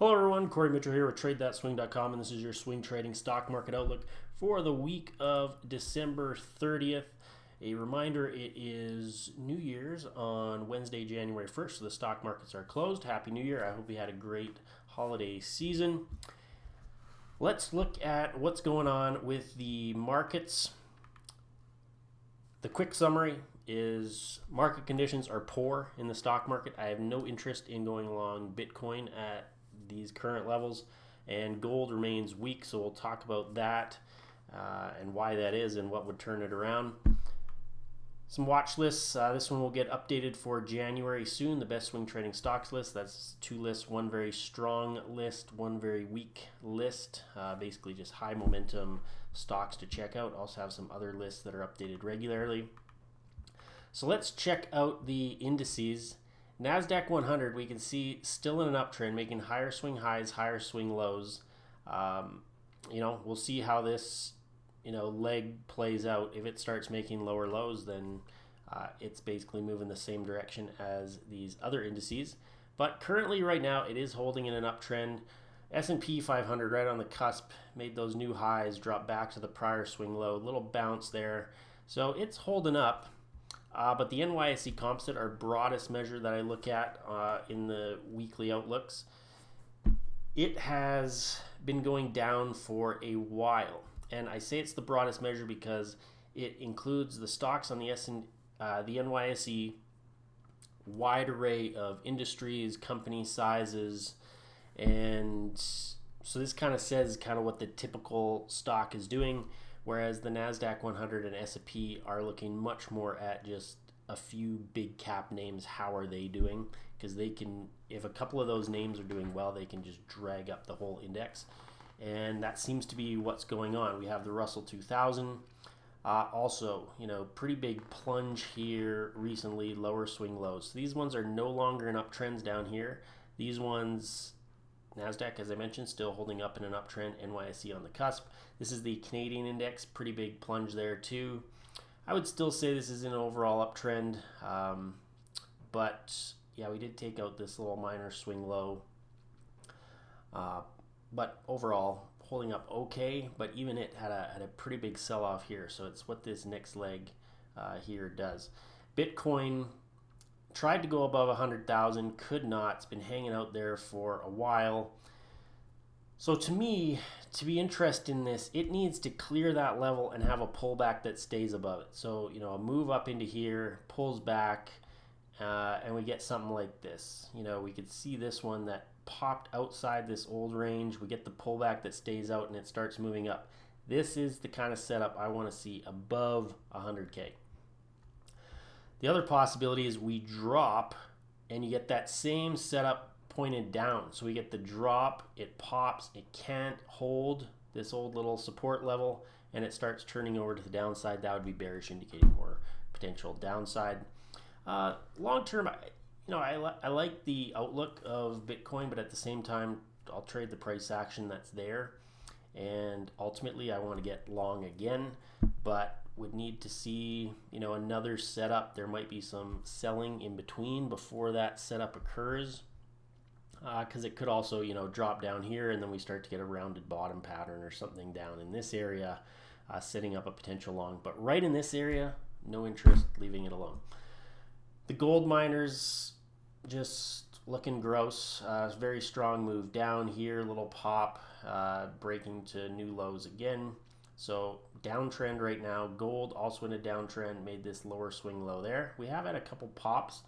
Hello everyone, Corey Mitchell here with TradeThatSwing.com, and this is your swing trading stock market outlook for the week of December 30th. A reminder, it is New Year's on Wednesday, January 1st, so the stock markets are closed. Happy New Year. I hope you had a great holiday season. Let's look at what's going on with the markets. The quick summary is market conditions are poor in the stock market. I have no interest in going along Bitcoin at these current levels, and gold remains weak, so we'll talk about that and why that is and what would turn it around. Some watch lists. This one will get updated for January soon. The best swing trading stocks list. That's two lists, one very strong list, one very weak list. Basically just high momentum stocks to check out. Also have some other lists that are updated regularly. So let's check out the indices. NASDAQ 100, we can see still in an uptrend, making higher swing highs, higher swing lows. We'll see how this, leg plays out. If it starts making lower lows, then it's basically moving the same direction as these other indices. But currently, right now, it is holding in an uptrend. S&P 500 right on the cusp, made those new highs, dropped back to the prior swing low, little bounce there. So it's holding up. But the NYSE composite, our broadest measure that I look at in the weekly outlooks, it has been going down for a while. And I say it's the broadest measure because it includes the stocks on the NYSE, wide array of industries, company sizes, and so this kind of says what the typical stock is doing. Whereas the NASDAQ 100 and S&P are looking much more at just a few big cap names. How are they doing? Because they can, if a couple of those names are doing well, they can just drag up the whole index. And that seems to be what's going on. We have the Russell 2000. Also, pretty big plunge here recently, lower swing lows. So these ones are no longer in uptrends down here. These ones, NASDAQ, as I mentioned, still holding up in an uptrend. NYSE on the cusp. This is the Canadian index, pretty big plunge there too. I would still say this is an overall uptrend, but yeah, we did take out this little minor swing low. But overall, holding up okay, but even it had a pretty big sell-off here, so it's what this next leg here does. Bitcoin tried to go above 100,000, could not. It's been hanging out there for a while. So to me, to be interested in this, it needs to clear that level and have a pullback that stays above it. So, a move up into here, pulls back, and we get something like this. We could see this one that popped outside this old range. We get the pullback that stays out and it starts moving up. This is the kind of setup I want to see above 100K. The other possibility is we drop and you get that same setup pointed down. So we get the drop, it pops, it can't hold this old little support level, and it starts turning over to the downside. That would be bearish, indicating more potential downside. Long term, I like the outlook of Bitcoin, but at the same time, I'll trade the price action that's there. And ultimately, I want to get long again, but would need to see another setup. There might be some selling in between before that setup occurs, because it could also drop down here and then we start to get a rounded bottom pattern or something down in this area, setting up a potential long. But right in this area, no interest, leaving it alone. The gold miners just looking gross. Very strong move down here, little pop, breaking to new lows again. So downtrend right now. Gold also in a downtrend, made this lower swing low there. We have had a couple pops,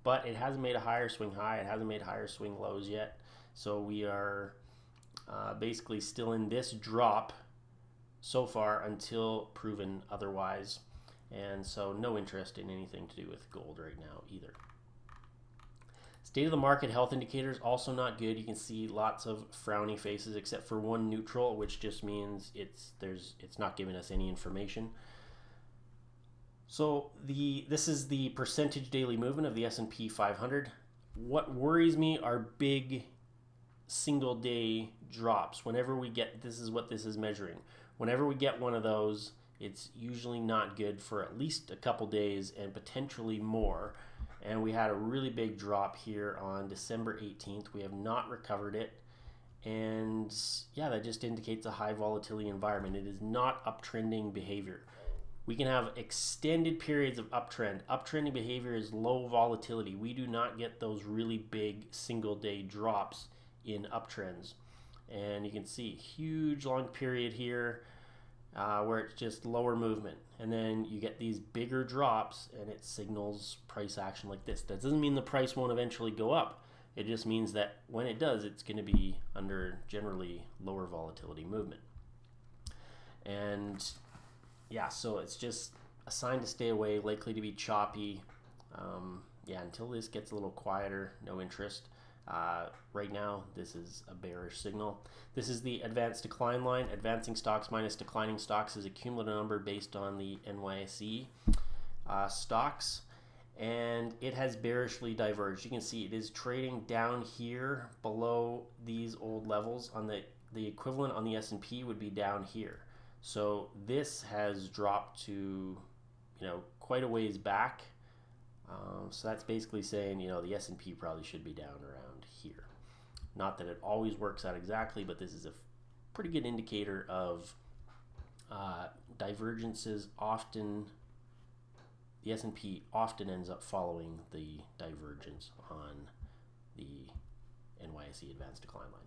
but it hasn't made a higher swing high. It hasn't made higher swing lows yet. So we are basically still in this drop so far until proven otherwise. And so no interest in anything to do with gold right now either. State of the market health indicators also not good. You can see lots of frowny faces except for one neutral, which just means it's not giving us any information. So this is the percentage daily movement of the S&P 500. What worries me are big single day drops. Whenever we get, this is what this is measuring. Whenever we get one of those, it's usually not good for at least a couple days and potentially more. And we had a really big drop here on December 18th. We have not recovered it. And yeah, that just indicates a high volatility environment. It is not uptrending behavior. We can have extended periods of uptrend. Uptrending behavior is low volatility. We do not get those really big single day drops in uptrends. And you can see huge long period here where it's just lower movement. And then you get these bigger drops and it signals price action like this. That doesn't mean the price won't eventually go up. It just means that when it does, it's going to be under generally lower volatility movement. And yeah, so it's just a sign to stay away, likely to be choppy. Yeah, until this gets a little quieter, no interest. Right now, this is a bearish signal. This is the advanced decline line. Advancing stocks minus declining stocks is a cumulative number based on the NYSE stocks. And it has bearishly diverged. You can see it is trading down here below these old levels. On the equivalent on the S&P would be down here. So this has dropped to, quite a ways back. So that's basically saying, the S&P probably should be down around here. Not that it always works out exactly, but this is a pretty good indicator of divergences. Often, the S&P often ends up following the divergence on the NYSE advanced decline line.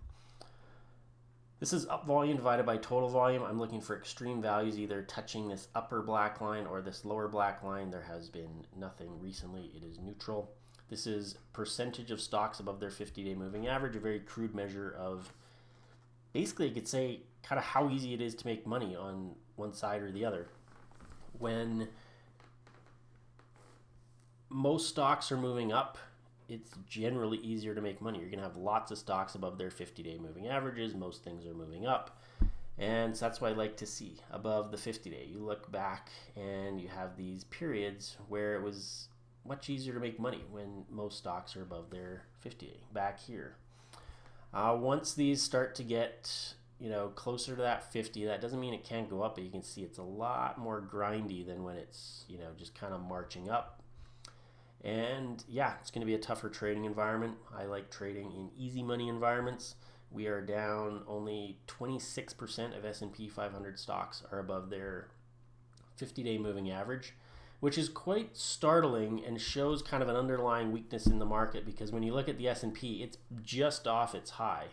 This is up volume divided by total volume. I'm looking for extreme values either touching this upper black line or this lower black line. There has been nothing recently. It is neutral. This is percentage of stocks above their 50-day moving average, a very crude measure of basically, you could say, kind of how easy it is to make money on one side or the other. When most stocks are moving up, it's generally easier to make money. You're going to have lots of stocks above their 50-day moving averages. Most things are moving up. And so that's what I like to see above the 50-day. You look back and you have these periods where it was much easier to make money when most stocks are above their 50-day. Back here. Once these start to get closer to that 50, that doesn't mean it can't go up, but you can see it's a lot more grindy than when it's just kind of marching up. And yeah, it's going to be a tougher trading environment. I like trading in easy money environments. We are down only 26% of S&P 500 stocks are above their 50-day moving average, which is quite startling and shows kind of an underlying weakness in the market, because when you look at the S&P, it's just off its high,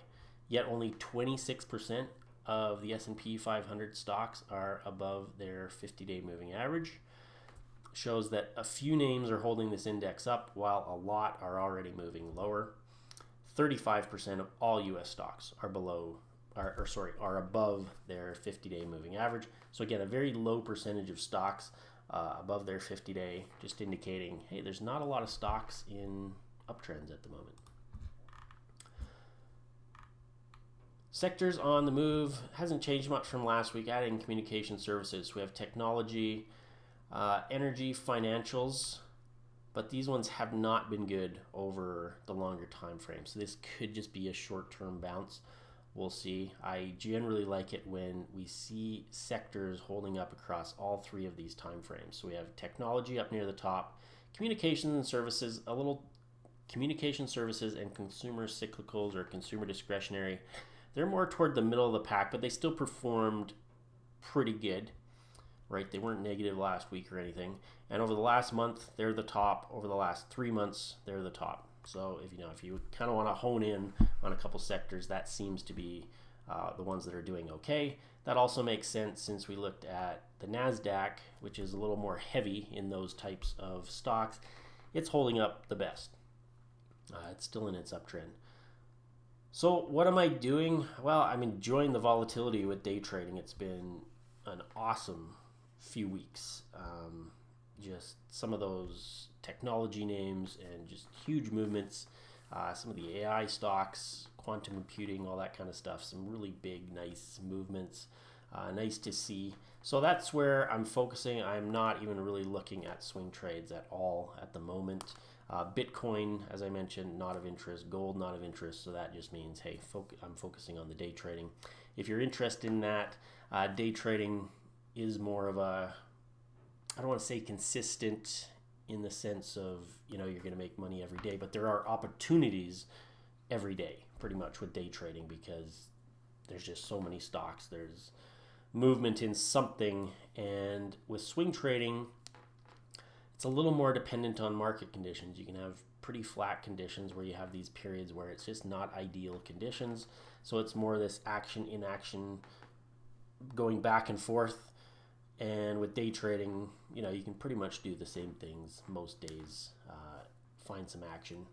yet only 26% of the S&P 500 stocks are above their 50-day moving average. Shows that a few names are holding this index up while a lot are already moving lower. 35% of all US stocks are above their 50-day moving average. So again, a very low percentage of stocks above their 50-day, just indicating, hey, there's not a lot of stocks in uptrends at the moment. Sectors on the move hasn't changed much from last week. Adding communication services, we have technology, energy, financials, but these ones have not been good over the longer time frame. So this could just be a short-term bounce. We'll see. I generally like it when we see sectors holding up across all three of these time frames. So we have technology up near the top, communications and services, a little communication services and consumer cyclicals or consumer discretionary. They're more toward the middle of the pack, but they still performed pretty good. Right, they weren't negative last week or anything. And over the last month, they're the top. Over the last 3 months, they're the top. So if you kind of want to hone in on a couple sectors, that seems to be the ones that are doing okay. That also makes sense since we looked at the NASDAQ, which is a little more heavy in those types of stocks. It's holding up the best. It's still in its uptrend. So what am I doing? Well, I'm enjoying the volatility with day trading. It's been an awesome few weeks. Just some of those technology names and just huge movements. Some of the AI stocks, quantum computing, all that kind of stuff. Some really big, nice movements. Nice to see. So that's where I'm focusing. I'm not even really looking at swing trades at all at the moment. Bitcoin, as I mentioned, not of interest. Gold, not of interest. So that just means, hey, I'm focusing on the day trading. If you're interested in that, day trading is more of a, I don't want to say consistent in the sense of, you're going to make money every day, but there are opportunities every day. pretty much with day trading, because there's just so many stocks. There's movement in something, and with swing trading, it's a little more dependent on market conditions. You can have pretty flat conditions where you have these periods where it's just not ideal conditions. So it's more this action, inaction, going back and forth. And with day trading, you know, you can pretty much do the same things most days, find some action.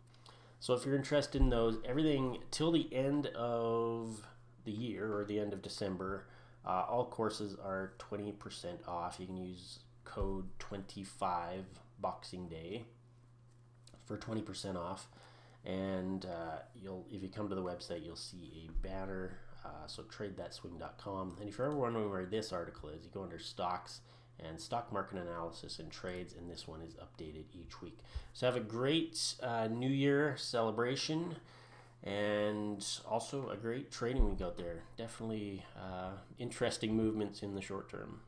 So if you're interested in those, everything till the end of the year or the end of December, all courses are 20% off. You can use code 25 Boxing Day for 20% off. And if you come to the website, you'll see a banner. So tradethatswing.com. And if you're ever wondering where this article is, you go under stocks and stock market analysis and trades, and this one is updated each week. So have a great New Year celebration, and also a great trading week out there. Definitely interesting movements in the short term.